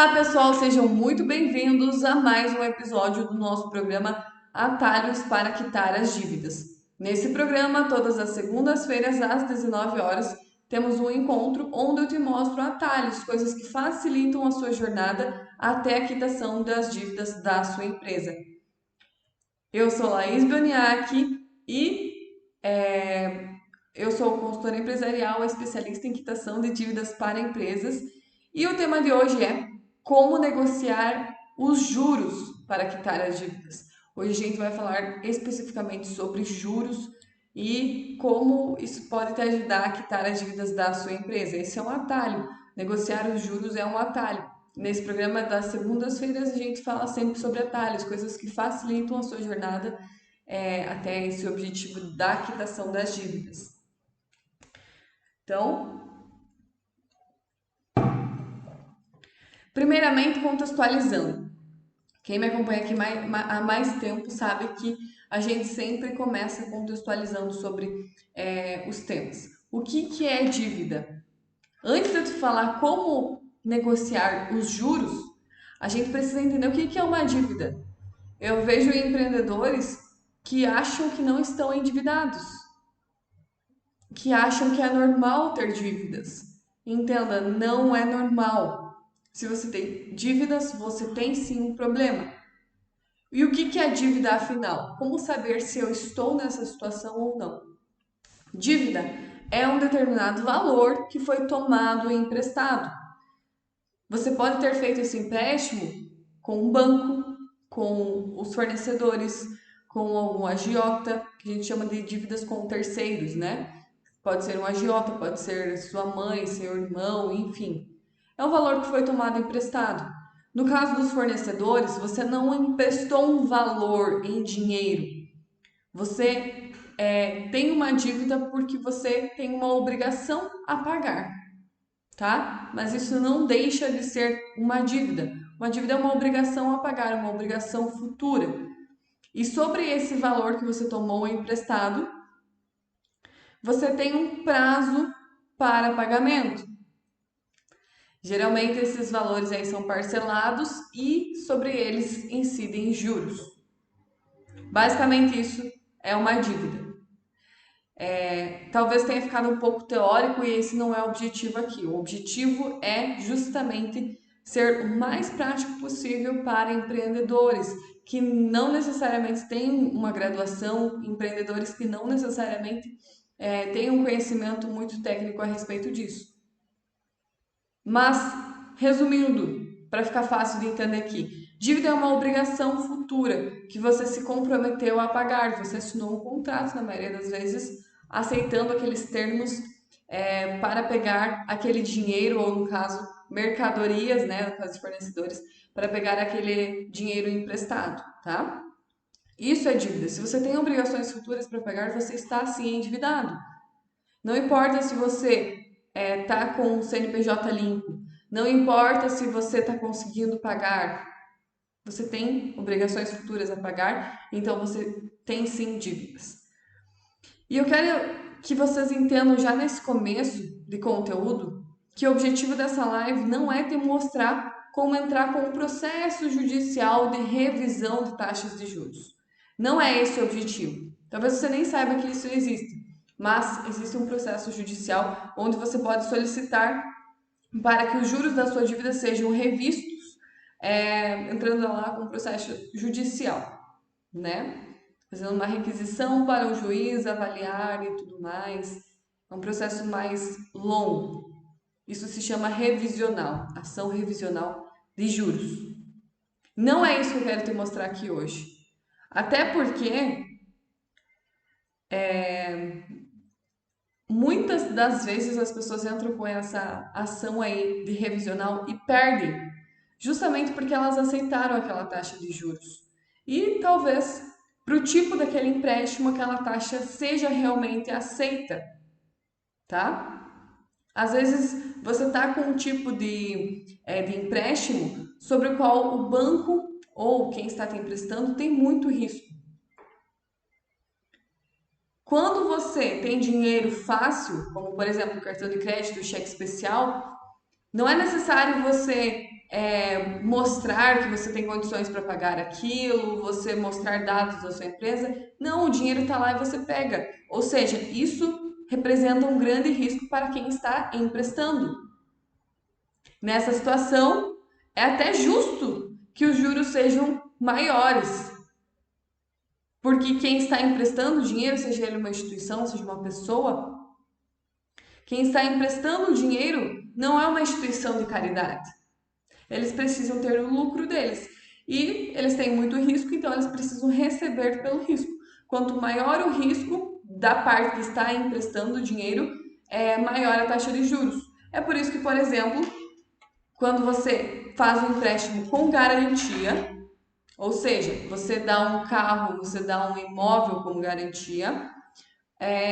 Olá, pessoal, sejam muito bem-vindos a mais um episódio do nosso programa Atalhos para Quitar as Dívidas. Nesse programa, todas as segundas-feiras às 19 horas, temos um encontro onde eu te mostro atalhos, coisas que facilitam a sua jornada até a quitação das dívidas da sua empresa. Eu sou Laís Boniac e eu sou consultora empresarial, especialista em quitação de dívidas para empresas. E o tema de hoje é como negociar os juros para quitar as dívidas. Hoje a gente vai falar especificamente sobre juros e como isso pode te ajudar a quitar as dívidas da sua empresa. Esse é um atalho. Negociar os juros é um atalho. Nesse programa das segundas-feiras a gente fala sempre sobre atalhos, coisas que facilitam a sua jornada até esse objetivo da quitação das dívidas. Então, primeiramente contextualizando. Quem me acompanha aqui há mais tempo sabe que a gente sempre começa contextualizando sobre os temas. O que é dívida? Antes de eu te falar como negociar os juros, a gente precisa entender o que é uma dívida. Eu vejo empreendedores que acham que não estão endividados, que acham que é normal ter dívidas. Entenda, não é normal. Se você tem dívidas, você tem sim um problema. E o que é dívida afinal? Como saber se eu estou nessa situação ou não? Dívida é um determinado valor que foi tomado e emprestado. Você pode ter feito esse empréstimo com um banco, com os fornecedores, com algum agiota, que a gente chama de dívidas com terceiros, né? Pode ser um agiota, pode ser sua mãe, seu irmão, enfim. É um valor que foi tomado emprestado. No caso dos fornecedores, você não emprestou um valor em dinheiro. Você tem uma dívida porque você tem uma obrigação a pagar, tá? Mas isso não deixa de ser uma dívida. Uma dívida é uma obrigação a pagar, uma obrigação futura. E sobre esse valor que você tomou emprestado, você tem um prazo para pagamento. Geralmente esses valores aí são parcelados e sobre eles incidem juros. Basicamente isso é uma dívida. Talvez tenha ficado um pouco teórico e esse não é o objetivo aqui. O objetivo é justamente ser o mais prático possível para empreendedores que não necessariamente têm uma graduação, empreendedores que não necessariamente têm um conhecimento muito técnico a respeito disso. Mas, resumindo, para ficar fácil de entender aqui, dívida é uma obrigação futura que você se comprometeu a pagar, você assinou um contrato, na maioria das vezes, aceitando aqueles termos para pegar aquele dinheiro, ou no caso, mercadorias, né, no caso de fornecedores, para pegar aquele dinheiro emprestado, tá? Isso é dívida. Se você tem obrigações futuras para pagar, você está sim endividado. Não importa se você tá com o CNPJ limpo, não importa se você está conseguindo pagar, você tem obrigações futuras a pagar, então você tem sim dívidas. E eu quero que vocês entendam já nesse começo de conteúdo que o objetivo dessa live não é te mostrar como entrar com um processo judicial de revisão de taxas de juros. Não é esse o objetivo. Talvez você nem saiba que isso existe, mas existe um processo judicial onde você pode solicitar para que os juros da sua dívida sejam revistos, entrando lá com um processo judicial, né? Fazendo uma requisição para o juiz avaliar e tudo mais. É um processo mais longo. Isso se chama revisional, ação revisional de juros. Não é isso que eu quero te mostrar aqui hoje. Até porque muitas das vezes as pessoas entram com essa ação aí de revisional e perdem, justamente porque elas aceitaram aquela taxa de juros. E talvez para o tipo daquele empréstimo aquela taxa seja realmente aceita, tá? Às vezes você está com um tipo de empréstimo sobre o qual o banco ou quem está te emprestando tem muito risco. Quando você tem dinheiro fácil, como por exemplo cartão de crédito, cheque especial, Não é necessário você mostrar que você tem condições para pagar aquilo, você mostrar dados da sua empresa. Não, o dinheiro está lá e você pega. Ou seja, isso representa um grande risco para quem está emprestando. Nessa situação, é até justo que os juros sejam maiores, porque quem está emprestando dinheiro, seja ele uma instituição, seja uma pessoa, quem está emprestando dinheiro não é uma instituição de caridade. Eles precisam ter o lucro deles. E eles têm muito risco, então eles precisam receber pelo risco. Quanto maior o risco da parte que está emprestando dinheiro, maior a taxa de juros. É por isso que, por exemplo, quando você faz um empréstimo com garantia, ou seja, você dá um carro, você dá um imóvel com garantia,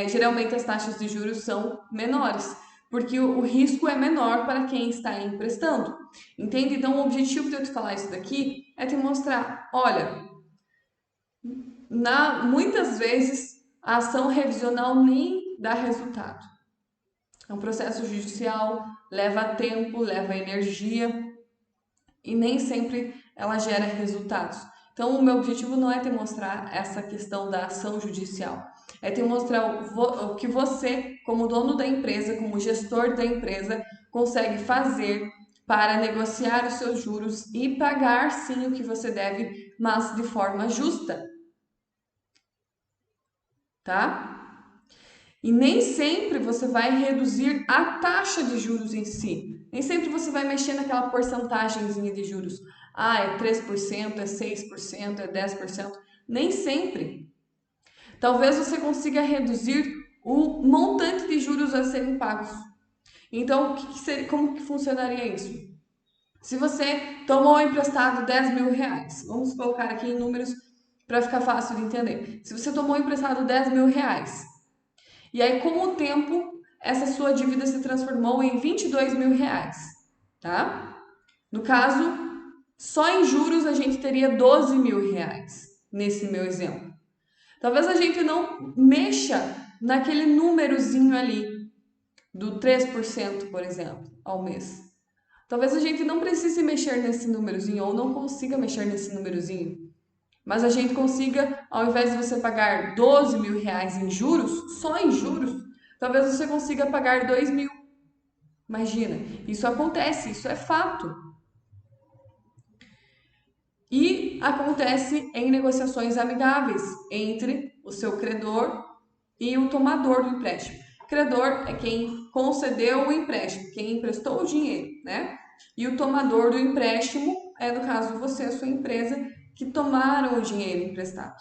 geralmente as taxas de juros são menores, porque o risco é menor para quem está emprestando. Entende? Então, o objetivo de eu te falar isso daqui é te mostrar, olha, muitas vezes a ação revisional nem dá resultado. É um processo judicial, leva tempo, leva energia e nem sempre ela gera resultados. Então, o meu objetivo não é te mostrar essa questão da ação judicial, é te mostrar o que você, como dono da empresa, como gestor da empresa, consegue fazer para negociar os seus juros e pagar sim o que você deve, mas de forma justa, tá? E nem sempre você vai reduzir a taxa de juros em si. Nem sempre você vai mexer naquela porcentagemzinha de juros. Ah, é 3%, é 6%, é 10%. Nem sempre. Talvez você consiga reduzir o montante de juros a serem pagos. Então, como que funcionaria isso? Se você tomou emprestado 10 mil reais, vamos colocar aqui em números para ficar fácil de entender. Se você tomou emprestado 10 mil reais, e aí, com o tempo, essa sua dívida se transformou em 22 mil reais, tá? No caso, só em juros a gente teria 12 mil reais, nesse meu exemplo. Talvez a gente não mexa naquele númerozinho ali, do 3%, por exemplo, ao mês. Talvez a gente não precise mexer nesse númerozinho, ou não consiga mexer nesse númerozinho. Mas a gente consiga, ao invés de você pagar 12 mil reais em juros, só em juros, talvez você consiga pagar 2 mil. Imagina, isso acontece, isso é fato. E acontece em negociações amigáveis entre o seu credor e o tomador do empréstimo. O credor é quem concedeu o empréstimo, quem emprestou o dinheiro, né? E o tomador do empréstimo é, no caso, você, a sua empresa, que tomaram o dinheiro emprestado.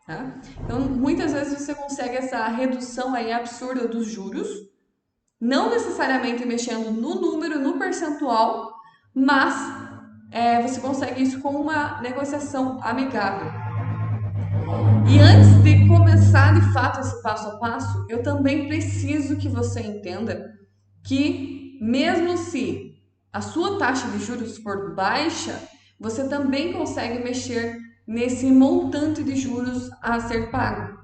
Tá? Então, muitas vezes você consegue essa redução aí absurda dos juros, não necessariamente mexendo no número, no percentual, mas você consegue isso com uma negociação amigável. E antes de começar de fato esse passo a passo, eu também preciso que você entenda que, mesmo se a sua taxa de juros for baixa, você também consegue mexer nesse montante de juros a ser pago,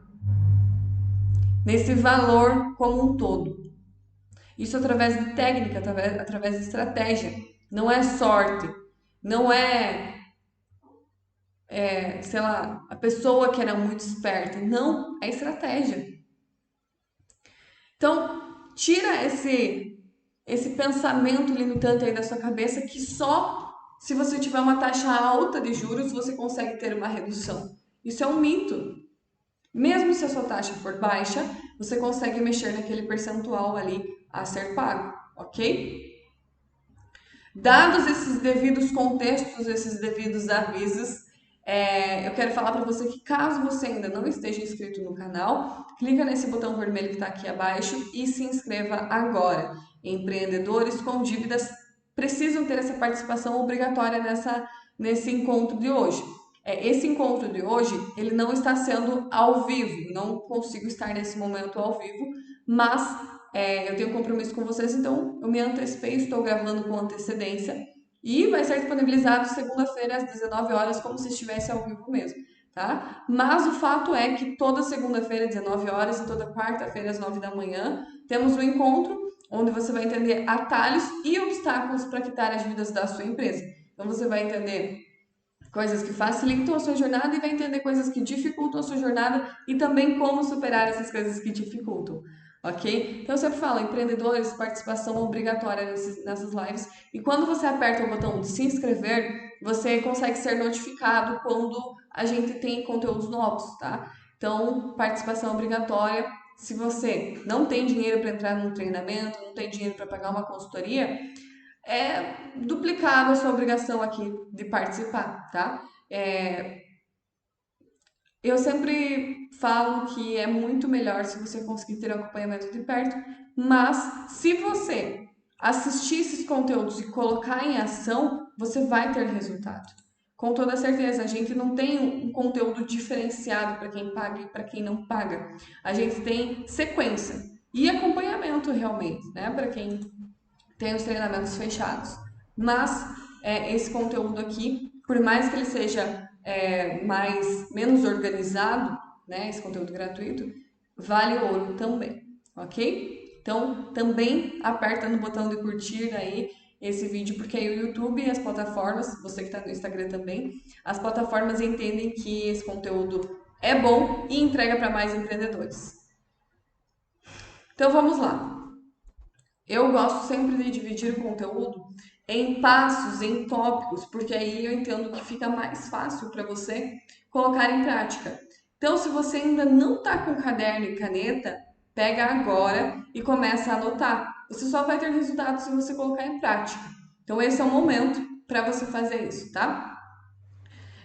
nesse valor como um todo. Isso através de técnica, através de estratégia. Não é sorte, não sei lá, a pessoa que era muito esperta. Não, é estratégia. Então, tira esse pensamento limitante aí da sua cabeça que só se você tiver uma taxa alta de juros você consegue ter uma redução. Isso é um mito. Mesmo se a sua taxa for baixa, você consegue mexer naquele percentual ali a ser pago, ok? Dados esses devidos contextos, esses devidos avisos, eu quero falar para você que caso você ainda não esteja inscrito no canal, clica nesse botão vermelho que está aqui abaixo e se inscreva agora. Empreendedores com dívidas precisam ter essa participação obrigatória nesse encontro de hoje. Esse encontro de hoje, ele não está sendo ao vivo, não consigo estar nesse momento ao vivo, mas eu tenho um compromisso com vocês, então eu me antecipei, estou gravando com antecedência e vai ser disponibilizado segunda-feira às 19 horas, como se estivesse ao vivo mesmo, tá? Mas o fato é que toda segunda-feira às 19 horas e toda quarta-feira às 9 da manhã temos um encontro onde você vai entender atalhos e obstáculos para quitar as dívidas da sua empresa. Então você vai entender coisas que facilitam a sua jornada e vai entender coisas que dificultam a sua jornada e também como superar essas coisas que dificultam, ok? Então eu sempre falo, empreendedores, participação obrigatória nessas lives, e quando você aperta o botão de se inscrever, você consegue ser notificado quando a gente tem conteúdos novos, tá? Então, participação obrigatória. Se você não tem dinheiro para entrar num treinamento, não tem dinheiro para pagar uma consultoria, é duplicado a sua obrigação aqui de participar, tá? Eu sempre falo que é muito melhor se você conseguir ter um acompanhamento de perto, mas se você assistir esses conteúdos e colocar em ação, você vai ter resultado. Com toda certeza, a gente não tem um conteúdo diferenciado para quem paga e para quem não paga. A gente tem sequência e acompanhamento realmente, né? Para quem tem os treinamentos fechados. Mas esse conteúdo aqui, por mais que ele seja menos organizado, né, esse conteúdo gratuito, vale ouro também, ok? Então, também aperta no botão de curtir aí esse vídeo, porque aí o YouTube e as plataformas, você que está no Instagram também, as plataformas entendem que esse conteúdo é bom e entrega para mais empreendedores. Então, vamos lá. Eu gosto sempre de dividir o conteúdo em passos, em tópicos, porque aí eu entendo que fica mais fácil para você colocar em prática. Então, se você ainda não está com caderno e caneta, pega agora e começa a anotar. Você só vai ter resultado se você colocar em prática. Então, esse é o momento para você fazer isso, tá?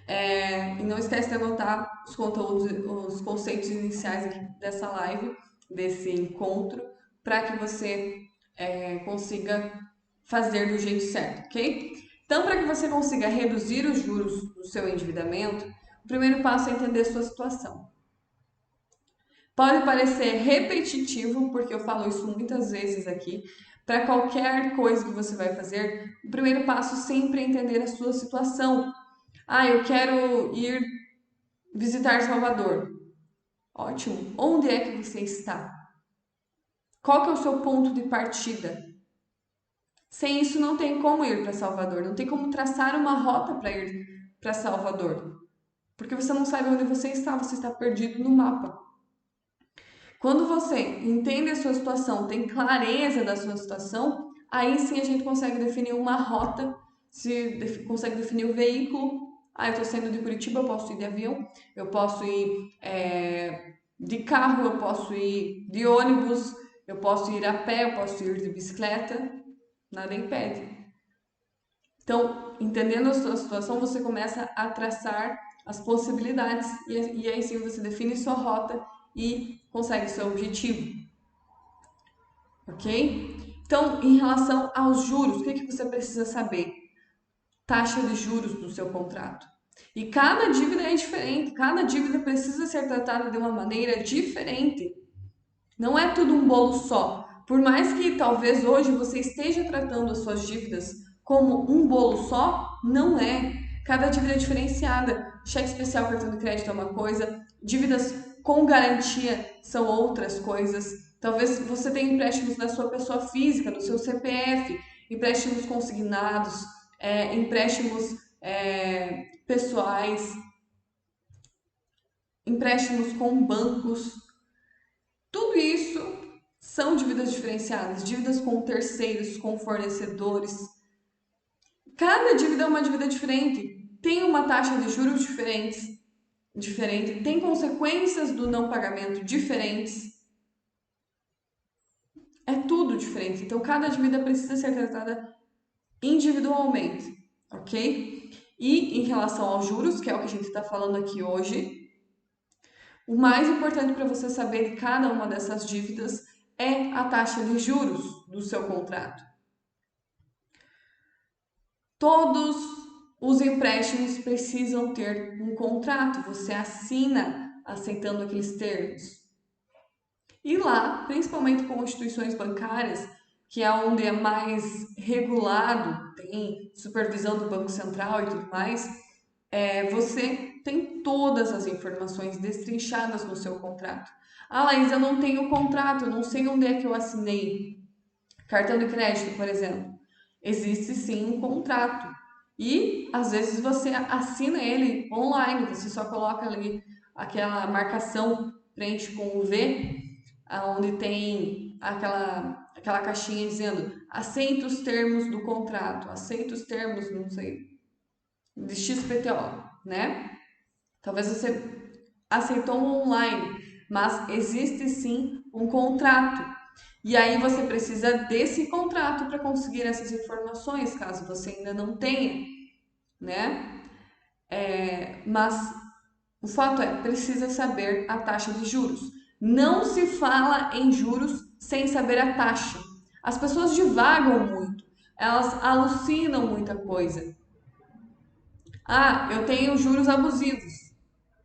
E não esquece de anotar os conteúdos, os conceitos iniciais aqui dessa live, desse encontro, para que você consiga fazer do jeito certo, ok? Então, para que você consiga reduzir os juros do seu endividamento, o primeiro passo é entender a sua situação. Pode parecer repetitivo, porque eu falo isso muitas vezes aqui. Para qualquer coisa que você vai fazer, o primeiro passo sempre é entender a sua situação. Eu quero ir visitar Salvador. Ótimo. Onde é que você está? Qual que é o seu ponto de partida? Sem isso não tem como ir para Salvador, não tem como traçar uma rota para ir para Salvador, porque você não sabe onde você está perdido no mapa. Quando você entende a sua situação, tem clareza da sua situação, aí sim a gente consegue definir uma rota, consegue definir o veículo. Eu estou saindo de Curitiba, eu posso ir de avião, eu posso ir de carro, eu posso ir de ônibus, eu posso ir a pé, eu posso ir de bicicleta, nada impede. Então, entendendo a sua situação, você começa a traçar as possibilidades e aí sim você define sua rota e consegue seu objetivo, ok? Então, em relação aos juros, o que você precisa saber? Taxa de juros do seu contrato. E cada dívida é diferente, cada dívida precisa ser tratada de uma maneira diferente. Não é tudo um bolo só. Por mais que talvez hoje você esteja tratando as suas dívidas como um bolo só, não é. Cada dívida é diferenciada. Cheque especial, cartão de crédito é uma coisa, dívidas com garantia são outras coisas. Talvez você tenha empréstimos da sua pessoa física, do seu CPF, empréstimos consignados, empréstimos pessoais, empréstimos com bancos. Tudo isso são dívidas diferenciadas, dívidas com terceiros, com fornecedores. Cada dívida é uma dívida diferente, tem uma taxa de juros diferente, tem consequências do não pagamento diferentes. É tudo diferente. Então, cada dívida precisa ser tratada individualmente, ok? E em relação aos juros, que é o que a gente está falando aqui hoje, o mais importante para você saber de cada uma dessas dívidas é a taxa de juros do seu contrato. Todos os empréstimos precisam ter um contrato, você assina aceitando aqueles termos. E lá, principalmente com instituições bancárias, que é onde é mais regulado, tem supervisão do Banco Central e tudo mais, você tem todas as informações destrinchadas no seu contrato. Laís, eu não tenho contrato, eu não sei onde é que eu assinei. Cartão de crédito, por exemplo, existe sim um contrato. E às vezes você assina ele online, você só coloca ali aquela marcação frente com o V, onde tem aquela caixinha dizendo aceita os termos do contrato, aceita os termos, não sei, de XPTO, né? Talvez você aceitou online, mas existe sim um contrato. E aí você precisa desse contrato para conseguir essas informações, caso você ainda não tenha, né? Mas o fato é, precisa saber a taxa de juros. Não se fala em juros sem saber a taxa. As pessoas divagam muito, elas alucinam muita coisa. Ah, eu tenho juros abusivos.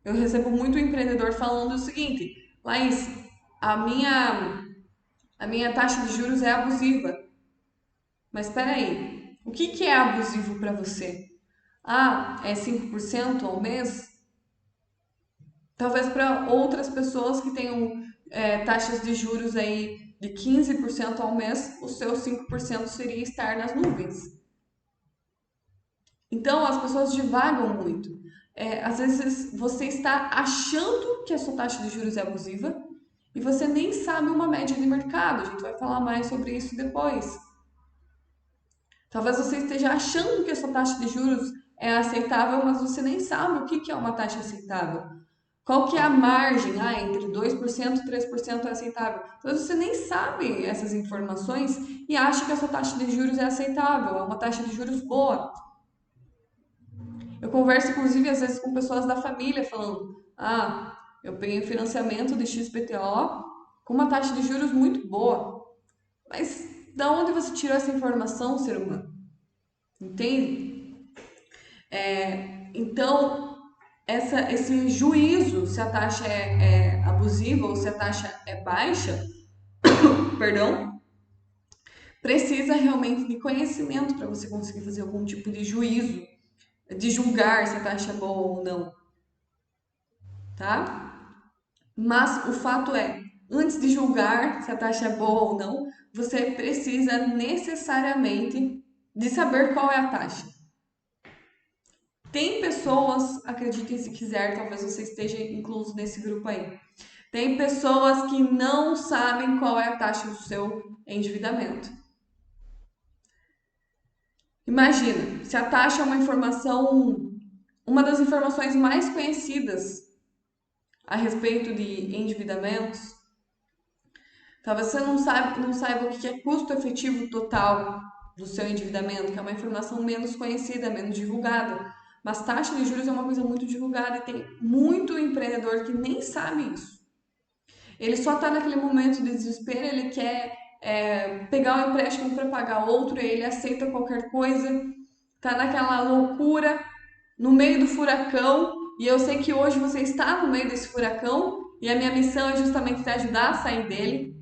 Eu recebo muito empreendedor falando o seguinte: Laís, a minha, a minha taxa de juros é abusiva. Mas espera aí, o que é abusivo para você? Ah, é 5% ao mês? Talvez para outras pessoas que tenham taxas de juros aí de 15% ao mês, o seu 5% seria estar nas nuvens. Então as pessoas divagam muito. Às vezes você está achando que a sua taxa de juros é abusiva e você nem sabe uma média de mercado. A gente vai falar mais sobre isso depois. Talvez você esteja achando que a sua taxa de juros é aceitável, mas você nem sabe o que é uma taxa aceitável. Qual que é a margem? Ah, entre 2% e 3% é aceitável. Então você nem sabe essas informações e acha que a sua taxa de juros é aceitável, é uma taxa de juros boa. Eu converso, inclusive, às vezes com pessoas da família falando: ah, eu peguei um financiamento de XPTO com uma taxa de juros muito boa. Mas da onde você tirou essa informação, ser humano? Entende? Então, esse juízo, se a taxa é abusiva ou se a taxa é baixa, perdão, precisa realmente de conhecimento para você conseguir fazer algum tipo de juízo, de julgar se a taxa é boa ou não, tá? Mas o fato é, antes de julgar se a taxa é boa ou não, você precisa necessariamente de saber qual é a taxa. Tem pessoas, acreditem se quiser, talvez você esteja incluso nesse grupo aí. Tem pessoas que não sabem qual é a taxa do seu endividamento. Imagina, se a taxa é uma informação, uma das informações mais conhecidas a respeito de endividamentos, talvez você não saiba o que é custo efetivo total do seu endividamento, que é uma informação menos conhecida, menos divulgada. Mas taxa de juros é uma coisa muito divulgada e tem muito empreendedor que nem sabe isso. Ele só está naquele momento de desespero, ele quer pegar um empréstimo para pagar outro, e ele aceita qualquer coisa, tá naquela loucura, no meio do furacão, e eu sei que hoje você está no meio desse furacão, e a minha missão é justamente te ajudar a sair dele.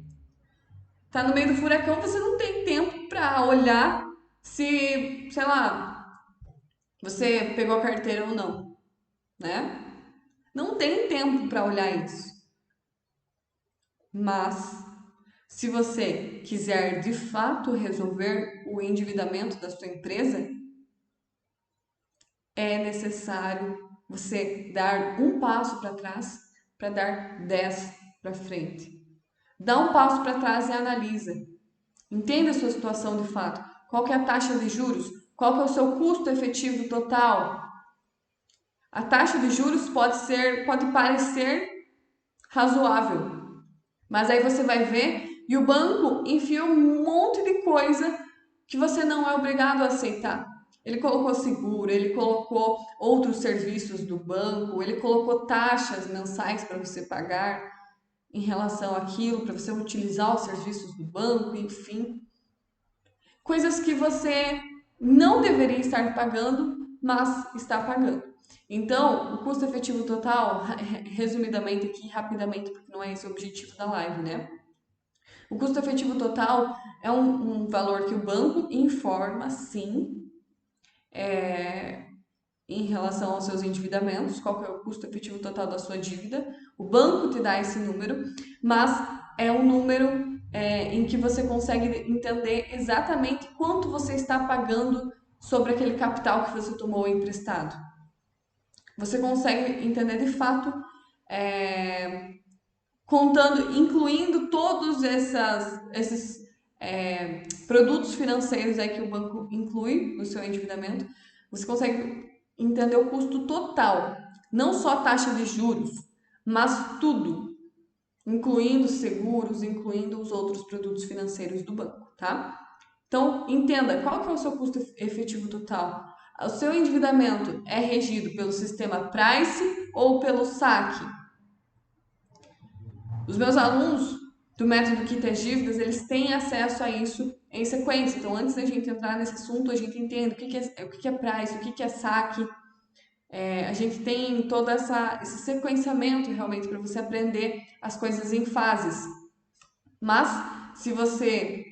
Tá no meio do furacão, você não tem tempo para olhar se, sei lá, você pegou a carteira ou não, né? Não tem tempo para olhar isso. Mas se você quiser de fato resolver o endividamento da sua empresa, é necessário você dar um passo para trás para dar 10 para frente. Dá um passo para trás e analisa. Entenda a sua situação de fato. Qual que é a taxa de juros? Qual que é o seu custo efetivo total? A taxa de juros pode parecer razoável, mas aí você vai ver e o banco enfia um monte de coisa que você não é obrigado a aceitar. Ele colocou seguro, ele colocou outros serviços do banco, ele colocou taxas mensais para você pagar em relação àquilo, para você utilizar os serviços do banco, enfim. Coisas que você não deveria estar pagando, mas está pagando. Então, o custo efetivo total, resumidamente aqui, rapidamente, porque não é esse o objetivo da live, né? O custo efetivo total é um valor que o banco informa, sim, em relação aos seus endividamentos, qual que é o custo efetivo total da sua dívida. O banco te dá esse número, mas é um número em que você consegue entender exatamente quanto você está pagando sobre aquele capital que você tomou emprestado. Você consegue entender de fato, contando, incluindo todos esses produtos financeiros aí que o banco inclui no seu endividamento, você consegue entender o custo total, não só a taxa de juros, mas tudo, incluindo seguros, incluindo os outros produtos financeiros do banco, tá? Então, entenda qual que é o seu custo efetivo total. O seu endividamento é regido pelo sistema Price ou pelo saque? Os meus alunos do método Quita Dívidas, eles têm acesso a isso em sequência. Então, antes da gente entrar nesse assunto, a gente entende o que é Price, o que é saque. A gente tem todo esse sequenciamento realmente para você aprender as coisas em fases. Mas, se você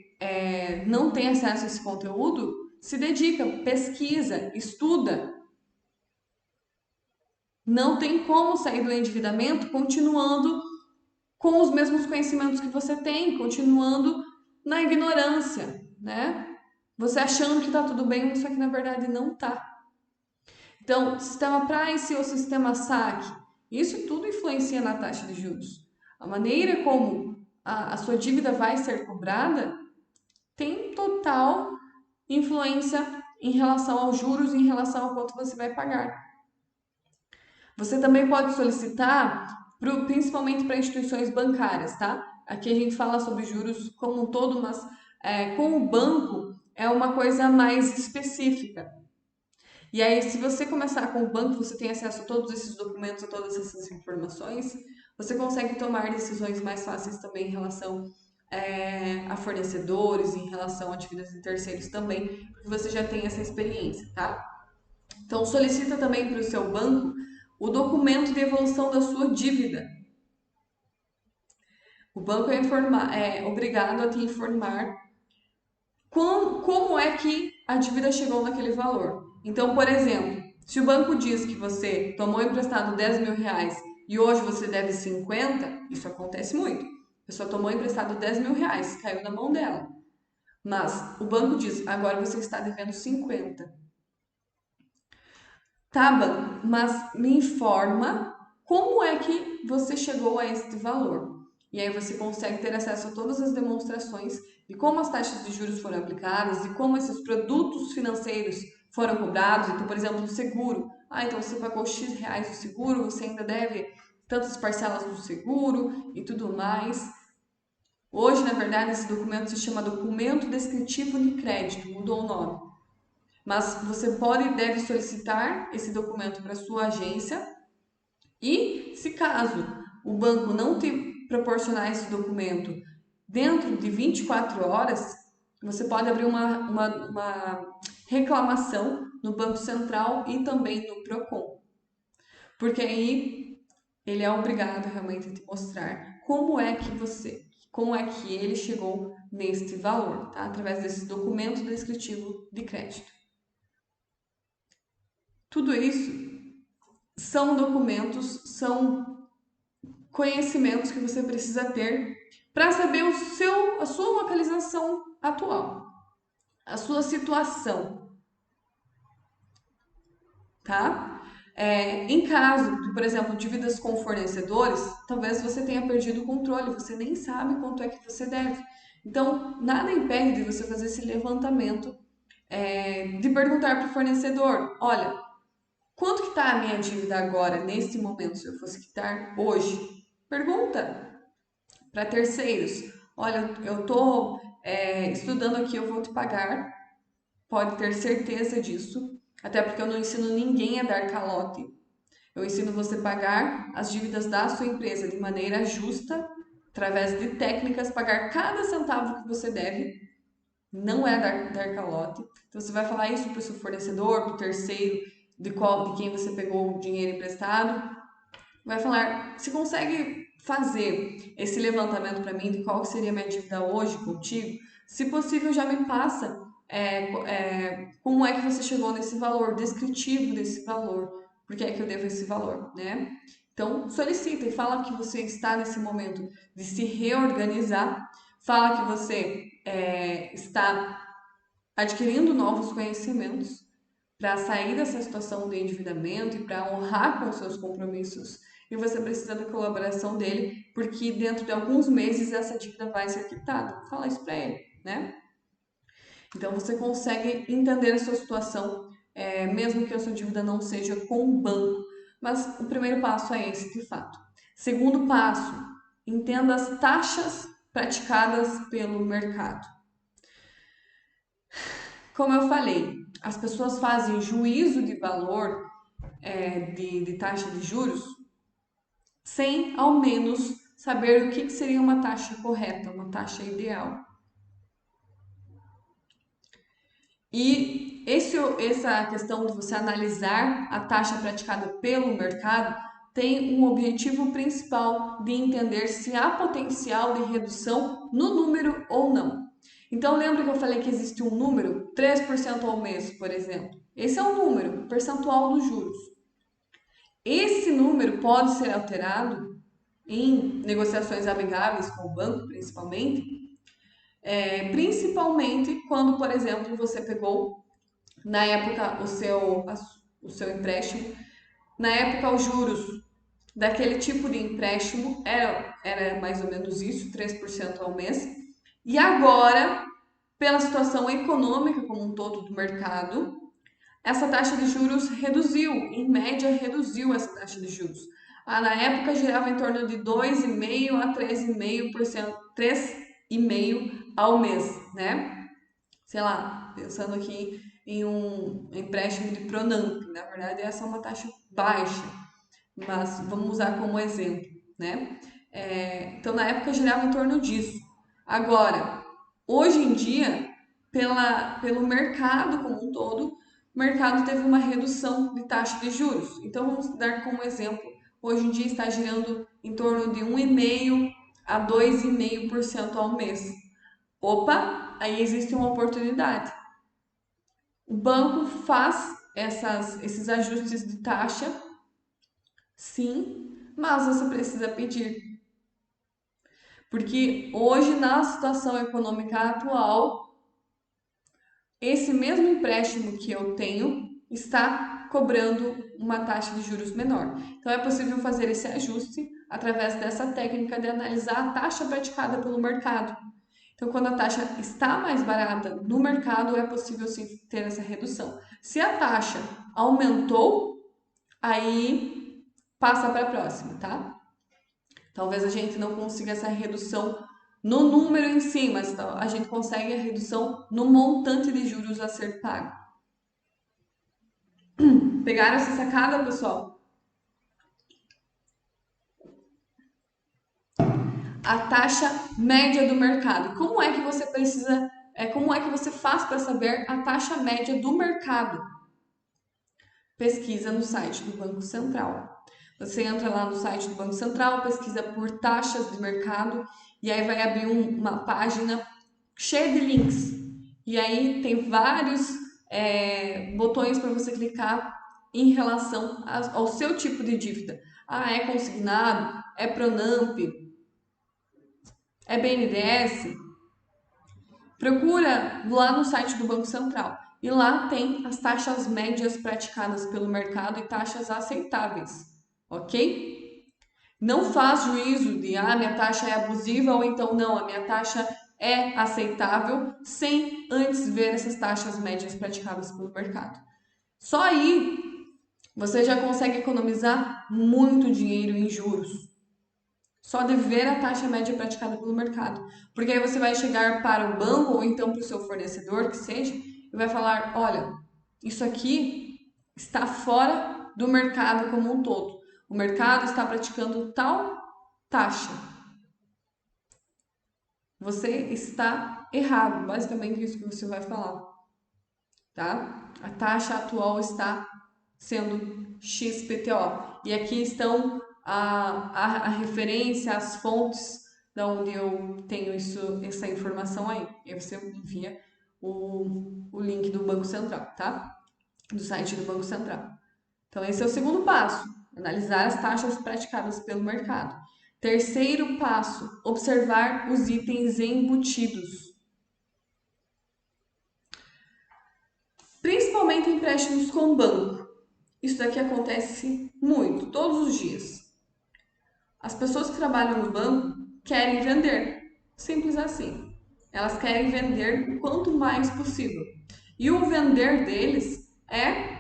não tem acesso a esse conteúdo, se dedica, pesquisa, estuda. Não tem como sair do endividamento continuando com os mesmos conhecimentos que você tem, continuando na ignorância, né? Você achando que tá tudo bem, só que na verdade não tá. Então, sistema Price ou sistema saque, isso tudo influencia na taxa de juros. A maneira como a sua dívida vai ser cobrada tem total influência em relação aos juros, em relação ao quanto você vai pagar. Você também pode solicitar, principalmente para instituições bancárias, tá? Aqui a gente fala sobre juros como um todo, mas com o banco é uma coisa mais específica. E aí, se você começar com o banco, você tem acesso a todos esses documentos, a todas essas informações, você consegue tomar decisões mais fáceis também em relação a fornecedores, em relação a dívidas de terceiros também, porque você já tem essa experiência, tá? Então, solicita também para o seu banco o documento de evolução da sua dívida. O banco é obrigado a te informar como é que a dívida chegou naquele valor. Então, por exemplo, se o banco diz que você tomou emprestado 10 mil reais e hoje você deve 50, isso acontece muito. A pessoa tomou emprestado 10 mil reais, caiu na mão dela. Mas o banco diz, agora você está devendo 50. Tá, banco, mas me informa como é que você chegou a este valor. E aí você consegue ter acesso a todas as demonstrações de como as taxas de juros foram aplicadas, de como esses produtos financeiros foram cobrados. Então, por exemplo, o seguro. Então você pagou X reais do seguro, você ainda deve tantas parcelas do seguro e tudo mais. Hoje, na verdade, esse documento se chama Documento Descritivo de Crédito, mudou o nome. Mas você pode e deve solicitar esse documento para sua agência e, se caso o banco não te proporcionar esse documento dentro de 24 horas, você pode abrir uma reclamação no Banco Central e também no Procon. Porque aí ele é obrigado realmente a te mostrar como é que ele chegou neste valor, tá? Através desse documento descritivo de crédito. Tudo isso são documentos, são conhecimentos que você precisa ter para saber a sua localização atual, a sua situação, tá? Em caso de, por exemplo, dívidas com fornecedores, talvez você tenha perdido o controle, você nem sabe quanto é que você deve. Então, nada impede de você fazer esse levantamento, de perguntar para o fornecedor, olha, quanto que está a minha dívida agora, nesse momento, se eu fosse quitar hoje? Pergunta para terceiros. Olha, eu estou estudando aqui, eu vou te pagar. Pode ter certeza disso. Até porque eu não ensino ninguém a dar calote. Eu ensino você a pagar as dívidas da sua empresa de maneira justa, através de técnicas, pagar cada centavo que você deve. Não é dar calote. Então você vai falar isso para o seu fornecedor, para o terceiro, de quem você pegou o dinheiro emprestado. Vai falar, se consegue fazer esse levantamento para mim de qual seria a minha dívida hoje contigo, se possível já me passa como é que você chegou nesse valor, descritivo desse valor, porque é que eu devo esse valor, né? Então, solicita e fala que você está nesse momento de se reorganizar, fala que você está adquirindo novos conhecimentos para sair dessa situação de endividamento e para honrar com os seus compromissos. E você precisa da colaboração dele, porque dentro de alguns meses essa dívida vai ser quitada. Fala isso para ele, né? Então você consegue entender a sua situação, mesmo que a sua dívida não seja com o banco. Mas o primeiro passo é esse, de fato. Segundo passo, entenda as taxas praticadas pelo mercado. Como eu falei, as pessoas fazem juízo de valor de taxa de juros sem, ao menos, saber o que seria uma taxa correta, uma taxa ideal. E essa questão de você analisar a taxa praticada pelo mercado tem um objetivo principal de entender se há potencial de redução no número ou não. Então, lembra que eu falei que existe um número, 3% ao mês, por exemplo? Esse é o número percentual dos juros. Esse número pode ser alterado em negociações amigáveis com o banco, principalmente quando, por exemplo, você pegou na época o seu empréstimo, na época os juros daquele tipo de empréstimo era mais ou menos isso, 3% ao mês, e agora, pela situação econômica como um todo do mercado, essa taxa de juros reduziu, em média reduziu essa taxa de juros. Na época girava em torno de 2,5% a 3,5%, 3,5% ao mês, né? Sei lá, pensando aqui em um empréstimo de Pronamp, na verdade essa é uma taxa baixa, mas vamos usar como exemplo, né? Então na época girava em torno disso. Agora, hoje em dia, pelo mercado como um todo, o mercado teve uma redução de taxa de juros. Então vamos dar como exemplo, hoje em dia está girando em torno de 1,5% a 2,5% ao mês. Opa, aí existe uma oportunidade. O banco faz esses ajustes de taxa, sim, mas você precisa pedir. Porque hoje, na situação econômica atual, esse mesmo empréstimo que eu tenho está cobrando uma taxa de juros menor. Então, é possível fazer esse ajuste através dessa técnica de analisar a taxa praticada pelo mercado. Então, quando a taxa está mais barata no mercado, é possível sim ter essa redução. Se a taxa aumentou, aí passa para a próxima, tá? Talvez a gente não consiga essa redução no número em si, mas a gente consegue a redução no montante de juros a ser pago. Pegaram essa sacada, pessoal? A taxa média do mercado. Como é que você como é que você faz para saber a taxa média do mercado? Pesquisa no site do Banco Central. Você entra lá no site do Banco Central, pesquisa por taxas de mercado e aí vai abrir uma página cheia de links. E aí tem vários botões para você clicar em relação ao seu tipo de dívida. É consignado? É Pronamp? É BNDES? Procura lá no site do Banco Central. E lá tem as taxas médias praticadas pelo mercado e taxas aceitáveis, ok? Não faz juízo de minha taxa é abusiva ou então não, a minha taxa é aceitável, sem antes ver essas taxas médias praticadas pelo mercado. Só aí você já consegue economizar muito dinheiro em juros. Só de ver a taxa média praticada pelo mercado. Porque aí você vai chegar para o banco ou então para o seu fornecedor, que seja, e vai falar: olha, isso aqui está fora do mercado como um todo. O mercado está praticando tal taxa. Você está errado. Basicamente isso que você vai falar. Tá? A taxa atual está sendo XPTO. E aqui estão a referência, as fontes da onde eu tenho essa informação aí. E aí você envia o link do Banco Central, tá? Do site do Banco Central. Então, esse é o segundo passo: analisar as taxas praticadas pelo mercado. Terceiro passo, observar os itens embutidos. Principalmente empréstimos com banco. Isso daqui acontece muito, todos os dias. As pessoas que trabalham no banco querem vender. Simples assim. Elas querem vender o quanto mais possível. E o vender deles é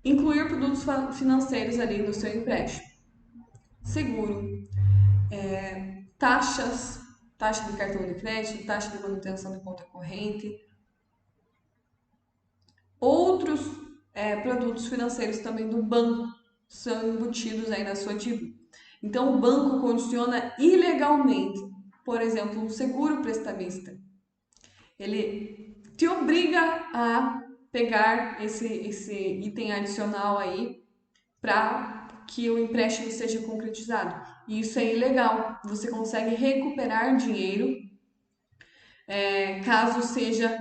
incluir produtos financeiros ali no seu empréstimo. Seguro, taxas, taxa de cartão de crédito, taxa de manutenção de conta corrente, outros produtos financeiros também do banco são embutidos aí na sua dívida. Então o banco condiciona ilegalmente, por exemplo, um seguro prestamista. Ele te obriga a pegar esse item adicional aí para que o empréstimo seja concretizado. E isso é ilegal. Você consegue recuperar dinheiro caso seja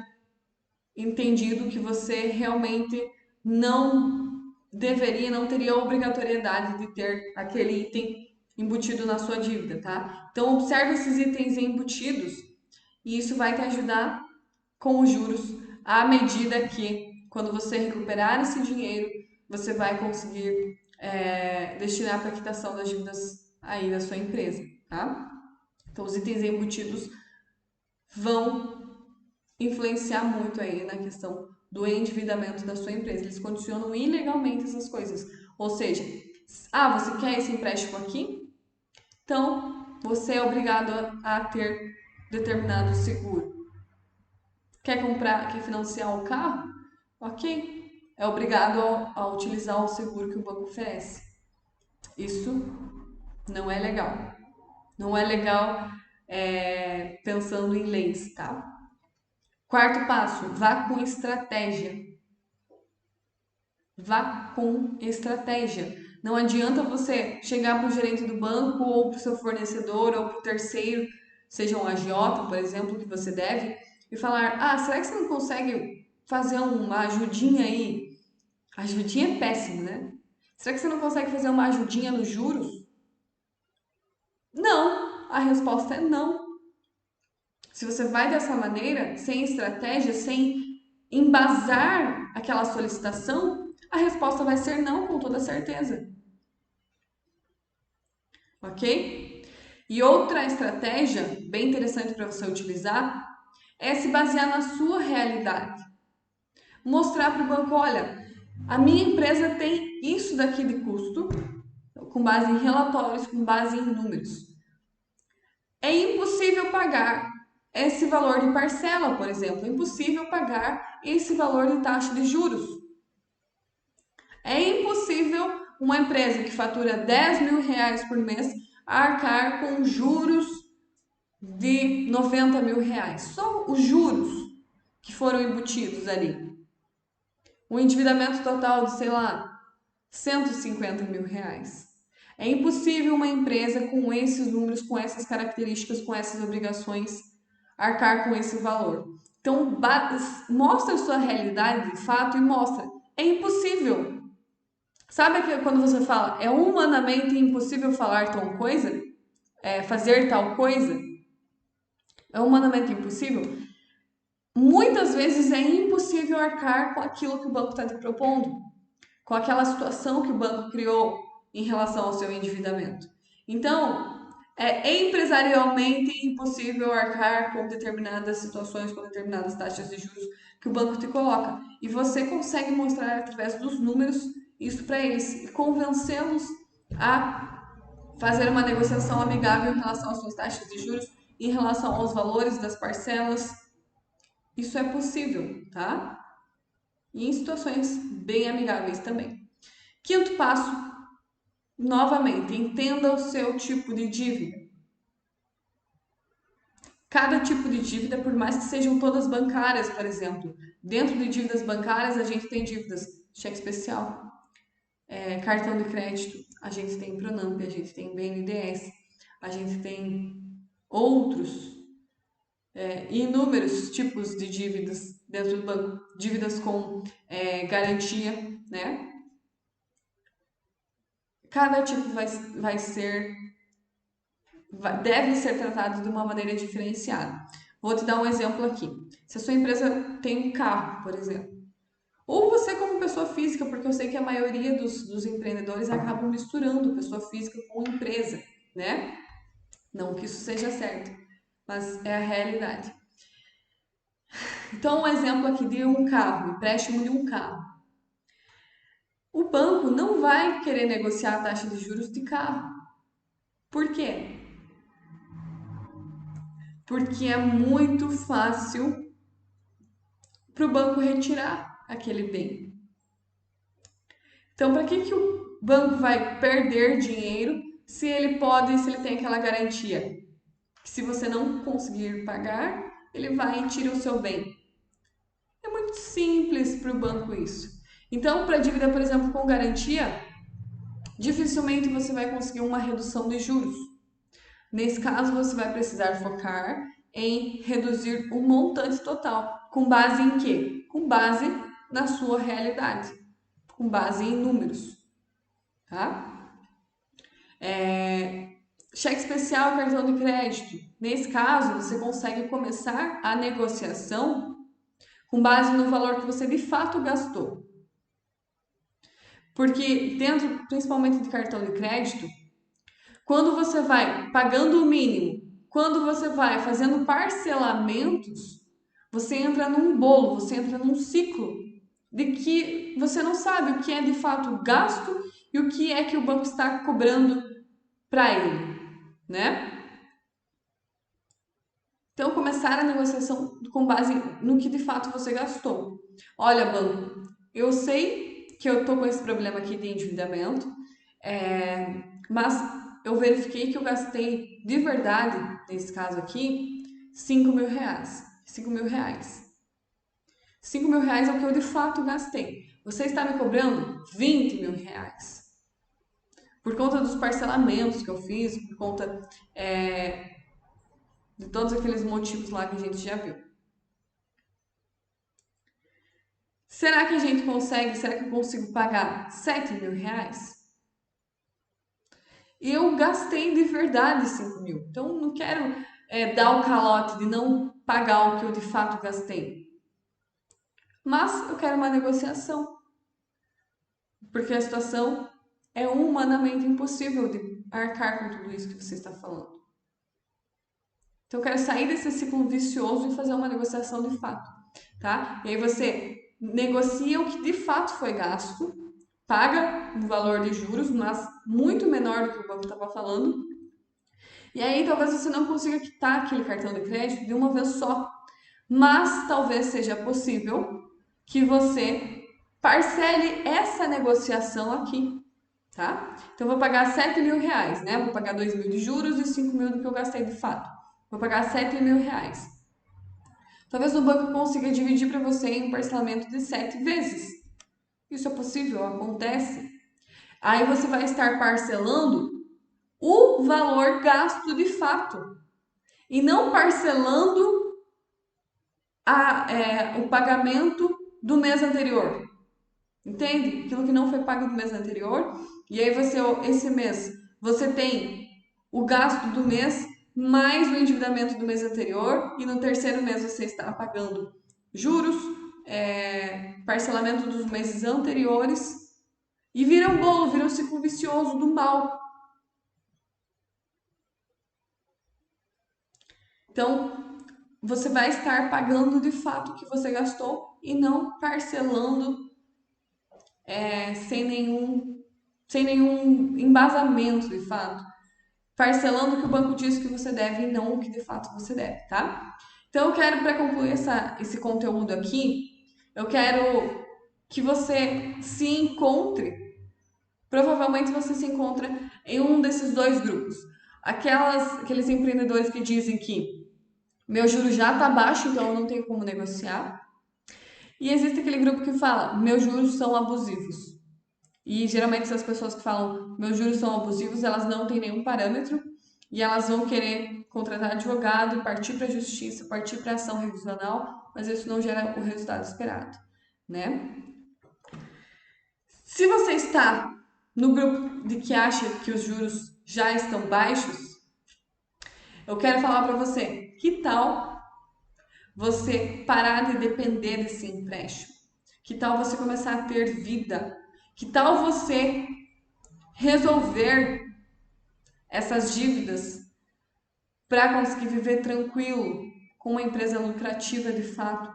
entendido que você realmente não teria obrigatoriedade de ter aquele item embutido na sua dívida, tá? Então observe esses itens embutidos e isso vai te ajudar com os juros à medida que quando você recuperar esse dinheiro, você vai conseguir destinar para a quitação das dívidas aí da sua empresa, tá? Então os itens embutidos vão influenciar muito aí na questão do endividamento da sua empresa. Eles condicionam ilegalmente essas coisas. Ou seja, você quer esse empréstimo aqui? Então, você é obrigado a ter determinado seguro. Quer financiar o carro? Ok. É obrigado a utilizar o seguro que o banco oferece. Isso não é legal. Não é legal pensando em leis, tá? Quarto passo, vá com estratégia. Vá com estratégia. Não adianta você chegar para o gerente do banco ou para o seu fornecedor ou para o terceiro, seja um agiota, por exemplo, que você deve, e falar: será que você não consegue fazer uma ajudinha aí? Ajudinha é péssimo, né? Será que você não consegue fazer uma ajudinha nos juros? Não, a resposta é não. Se você vai dessa maneira, sem estratégia, sem embasar aquela solicitação, a resposta vai ser não, com toda certeza. Ok? E outra estratégia bem interessante para você utilizar é se basear na sua realidade. Mostrar para o banco: olha, a minha empresa tem isso daqui de custo, com base em relatórios, com base em números. É impossível pagar esse valor de parcela, por exemplo. É impossível pagar esse valor de taxa de juros. É impossível uma empresa que fatura 10 mil reais por mês arcar com juros de 90 mil reais. Só os juros que foram embutidos ali. Um endividamento total de, sei lá, 150 mil reais. É impossível uma empresa com esses números, com essas características, com essas obrigações, arcar com esse valor. Então, mostra a sua realidade de fato e mostra. É impossível. Sabe que quando você fala, é humanamente impossível falar tal coisa? Fazer tal coisa? É humanamente impossível? Muitas vezes é impossível arcar com aquilo que o banco está te propondo, com aquela situação que o banco criou em relação ao seu endividamento. Então, é empresarialmente impossível arcar com determinadas situações, com determinadas taxas de juros que o banco te coloca. E você consegue mostrar através dos números isso para eles e convencê-los a fazer uma negociação amigável em relação às suas taxas de juros, em relação aos valores das parcelas. Isso é possível, tá? E em situações bem amigáveis também. Quinto passo, novamente, entenda o seu tipo de dívida. Cada tipo de dívida, por mais que sejam todas bancárias, por exemplo, dentro de dívidas bancárias a gente tem dívidas cheque especial, cartão de crédito, a gente tem Pronamp, a gente tem BNDES, a gente tem outros inúmeros tipos de dívidas dentro do banco, dívidas com garantia, né? Cada tipo vai ser deve ser tratado de uma maneira diferenciada. Vou te dar um exemplo aqui. Se a sua empresa tem um carro, por exemplo, ou você como pessoa física, porque eu sei que a maioria dos empreendedores acabam misturando pessoa física com empresa, né? Não que isso seja certo, mas é a realidade. Então, um exemplo aqui de um carro, empréstimo de um carro. O banco não vai querer negociar a taxa de juros de carro. Por quê? Porque é muito fácil para o banco retirar aquele bem. Então, para que o banco vai perder dinheiro se ele pode, se ele tem aquela garantia? Que se você não conseguir pagar, ele vai e tira o seu bem. É muito simples para o banco isso. Então, para dívida, por exemplo, com garantia, dificilmente você vai conseguir uma redução de juros. Nesse caso, você vai precisar focar em reduzir o montante total. Com base em quê? Com base na sua realidade, com base em números, tá? Cheque especial, cartão de crédito. Nesse caso, você consegue começar a negociação com base no valor que você de fato gastou. Porque dentro, principalmente de cartão de crédito, quando você vai pagando o mínimo, quando você vai fazendo parcelamentos, você entra num bolo, você entra num ciclo de que você não sabe o que é de fato gasto e o que é que o banco está cobrando para ele, né? Então, começar a negociação com base no que de fato você gastou. Olha, banco, eu sei que eu tô com esse problema aqui de endividamento, mas eu verifiquei que eu gastei de verdade, nesse caso aqui, R$ 5.000. R$ 5.000. R$ 5.000 é o que eu de fato gastei. Você está me cobrando R$ 20.000. Por conta dos parcelamentos que eu fiz, por conta de todos aqueles motivos lá que a gente já viu. Será que a gente consegue? Será que eu consigo pagar R$ 7.000? E eu gastei de verdade 5 mil. Então, não quero dar o calote de não pagar o que eu de fato gastei. Mas eu quero uma negociação. Porque a situação é humanamente impossível de arcar com tudo isso que você está falando. Então, eu quero sair desse ciclo vicioso e fazer uma negociação de fato, tá? E aí você negocia o que de fato foi gasto, paga um valor de juros, mas muito menor do que o banco estava falando. E aí talvez você não consiga quitar aquele cartão de crédito de uma vez só, mas talvez seja possível que você parcele essa negociação aqui, tá? Então, eu vou pagar R$ 7.000, né? Vou pagar 2.000 de juros e 5.000 do que eu gastei de fato. Vou pagar R$ 7.000. Talvez o banco consiga dividir para você em um parcelamento de 7 vezes. Isso é possível, acontece. Aí você vai estar parcelando o valor gasto de fato e não parcelando o pagamento do mês anterior. Entende? Aquilo que não foi pago no mês anterior. E aí esse mês, você tem o gasto do mês mais o endividamento do mês anterior. E no terceiro mês você está pagando juros, parcelamento dos meses anteriores. E vira um bolo, vira um ciclo vicioso do mal. Então, você vai estar pagando de fato o que você gastou e não parcelando sem nenhum embasamento de fato. Parcelando o que o banco diz que você deve e não o que de fato você deve, tá? Então, eu quero, para concluir esse conteúdo aqui, eu quero que você se encontre, provavelmente você se encontra em um desses dois grupos. Aqueles empreendedores que dizem que meu juro já está baixo, então eu não tenho como negociar. E existe aquele grupo que fala, meus juros são abusivos. E geralmente essas pessoas que falam, meus juros são abusivos, elas não têm nenhum parâmetro e elas vão querer contratar advogado, partir para a justiça, partir para a ação revisional, mas isso não gera o resultado esperado, né? Se você está no grupo de que acha que os juros já estão baixos, Eu quero falar para você, que tal você parar de depender desse empréstimo? Que tal você começar a ter vida? Que tal você resolver essas dívidas para conseguir viver tranquilo, com uma empresa lucrativa de fato,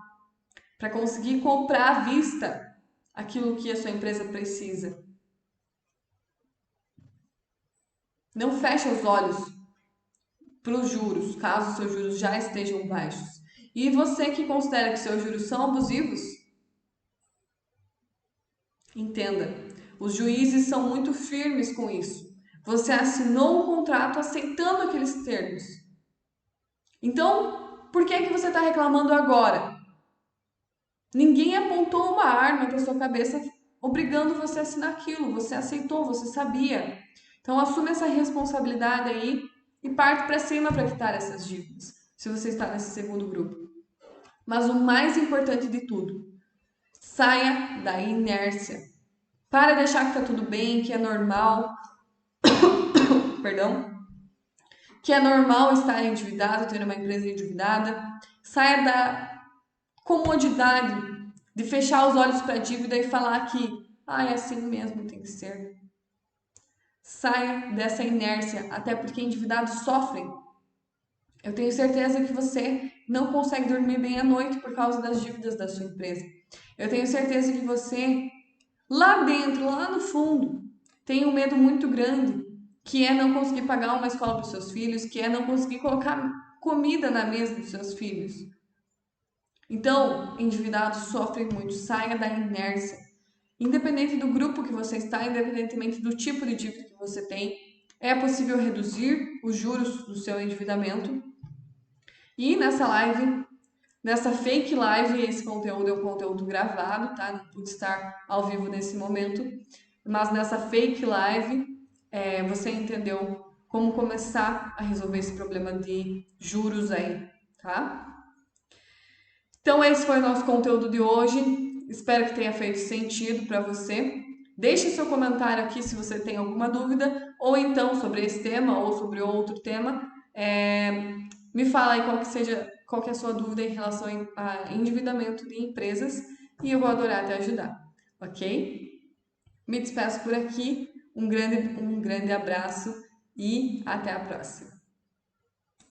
para conseguir comprar à vista aquilo que a sua empresa precisa? Não feche os olhos para os juros, caso seus juros já estejam baixos. E você que considera que seus juros são abusivos, entenda, os juízes são muito firmes com isso. Você assinou um contrato aceitando aqueles termos. Então, por que que você está reclamando agora? Ninguém apontou uma arma para sua cabeça obrigando você a assinar aquilo. Você aceitou, você sabia. Então, assume essa responsabilidade aí e parte para cima para quitar essas dívidas, se você está nesse segundo grupo. Mas o mais importante de tudo, saia da inércia. Para de achar que tá tudo bem, que é normal, perdão, que é normal estar endividado, ter uma empresa endividada. Saia da comodidade de fechar os olhos para a dívida e falar que, é assim mesmo, tem que ser. Saia dessa inércia, até porque endividados sofrem. Eu tenho certeza que você não consegue dormir bem à noite por causa das dívidas da sua empresa. Eu tenho certeza que você, lá dentro, lá no fundo, tem um medo muito grande, que é não conseguir pagar uma escola para os seus filhos, que é não conseguir colocar comida na mesa dos seus filhos. Então, endividados sofrem muito, saia da inércia. Independente do grupo que você está, independentemente do tipo de dívida que você tem, é possível reduzir os juros do seu endividamento. E nessa live, nessa fake live, esse conteúdo é um conteúdo gravado, tá? Não pude estar ao vivo nesse momento, mas nessa fake live, você entendeu como começar a resolver esse problema de juros aí, tá? Então esse foi o nosso conteúdo de hoje. Espero que tenha feito sentido para você. Deixe seu comentário aqui se você tem alguma dúvida, ou então sobre esse tema ou sobre outro tema. Me fala aí qual que é a sua dúvida em relação a endividamento de empresas e eu vou adorar te ajudar, ok? Me despeço por aqui. Um grande abraço e até a próxima.